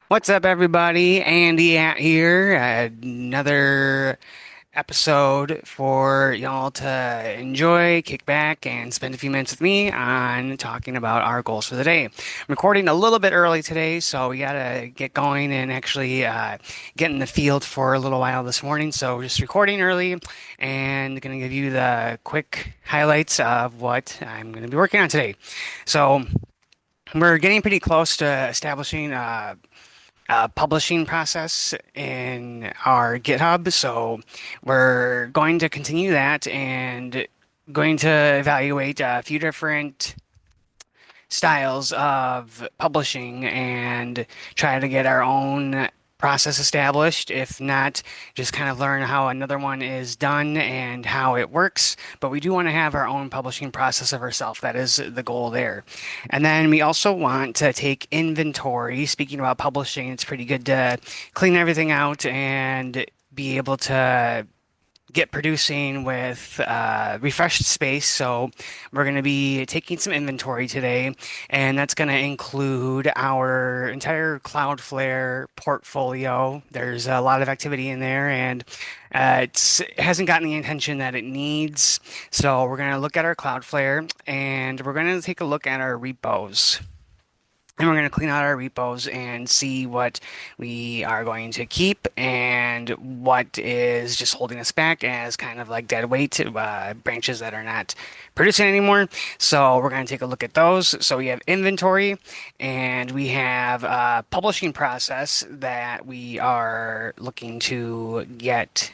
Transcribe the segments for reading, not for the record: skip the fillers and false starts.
What's up, everybody? Andy at here. Another episode for y'all to enjoy, kick back, and spend a few minutes with me on talking about our goals for the day. I'm recording a little bit early today, so we gotta get going and actually get in the field for a little while this morning. So just recording early and gonna give you the quick highlights of what I'm gonna be working on today. So we're getting pretty close to establishing publishing process in our GitHub. So we're going to continue that and going to evaluate a few different styles of publishing and try to get our own process established. If not, just kind of learn how another one is done and how it works. But we do want to have our own publishing process of ourselves. That is the goal there. And then we also want to take inventory. Speaking about publishing, it's pretty good to clean everything out and be able to get producing with refreshed space. So we're going to be taking some inventory today, and that's going to include our entire Cloudflare portfolio. There's a lot of activity in there, and it hasn't gotten the attention that it needs. So we're going to look at our Cloudflare, and we're going to take a look at our repos. And we're going to clean out our repos and see what we are going to keep and what is just holding us back as kind of like dead weight, branches that are not producing anymore. So we're going to take a look at those. So we have inventory and we have a publishing process that we are looking to get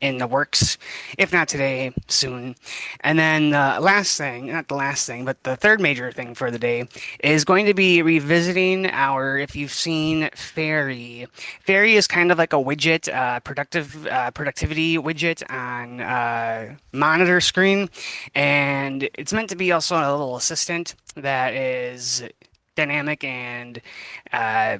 in the works, if not today, soon. And then the last thing, not the last thing, but the third major thing for the day is going to be revisiting if you've seen Fairy. Fairy is kind of like a widget, productivity widget on monitor screen, and it's meant to be also a little assistant that is dynamic and uh,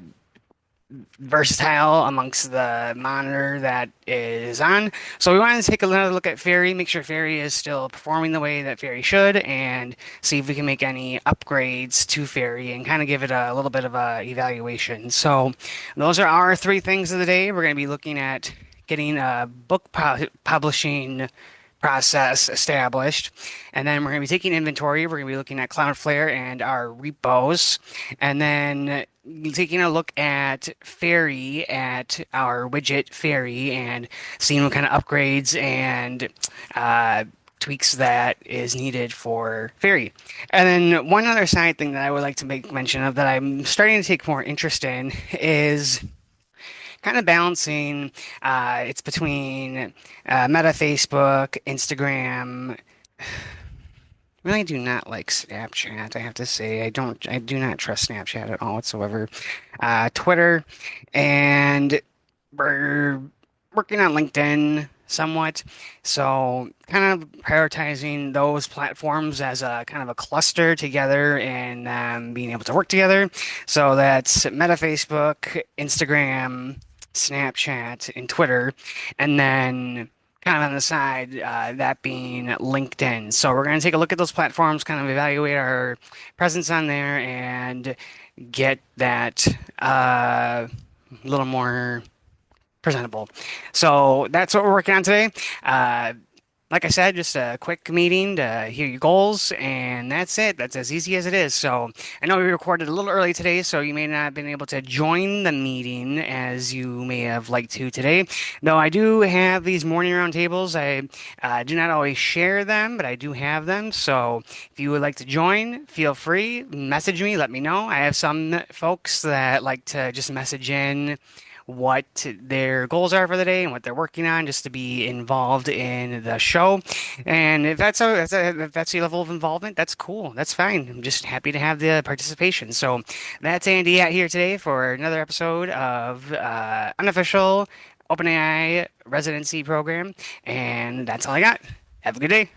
versatile amongst the monitor that is on. So we wanted to take another look at Fairy, make sure Fairy is still performing the way that Fairy should, and see if we can make any upgrades to Fairy and kind of give it a little bit of a evaluation. So those are our three things of the day. We're going to be looking at getting a publishing process established. And then we're going to be taking inventory. We're going to be looking at Cloudflare and our repos. And then taking a look at Fairy, at our widget Fairy, and seeing what kind of upgrades and tweaks that is needed for Fairy. And then one other side thing that I would like to make mention of that I'm starting to take more interest in is kind of balancing. It's between Meta, Facebook, Instagram. Really do not like Snapchat, I have to say. I do not trust Snapchat at all whatsoever. Twitter, and we're working on LinkedIn somewhat. So kind of prioritizing those platforms as a kind of a cluster together and being able to work together. So that's Meta, Facebook, Instagram, Snapchat, and Twitter. And then kind of on the side, that being LinkedIn. So we're going to take a look at those platforms, kind of evaluate our presence on there, and get that a little more presentable. So that's what we're working on today. Like I said, just a quick meeting to hear your goals, and that's it. That's as easy as it is. So I know we recorded a little early today, so you may not have been able to join the meeting as you may have liked to today. Though I do have these morning roundtables. I do not always share them, but I do have them. So if you would like to join, feel free. Message me, let me know. I have some folks that like to just message in what their goals are for the day and what they're working on, just to be involved in the show. And if that's your level of involvement, that's cool. That's fine. I'm just happy to have the participation. So that's Andy out here today for another episode of Unofficial OpenAI Residency program. And that's all I got. Have a good day.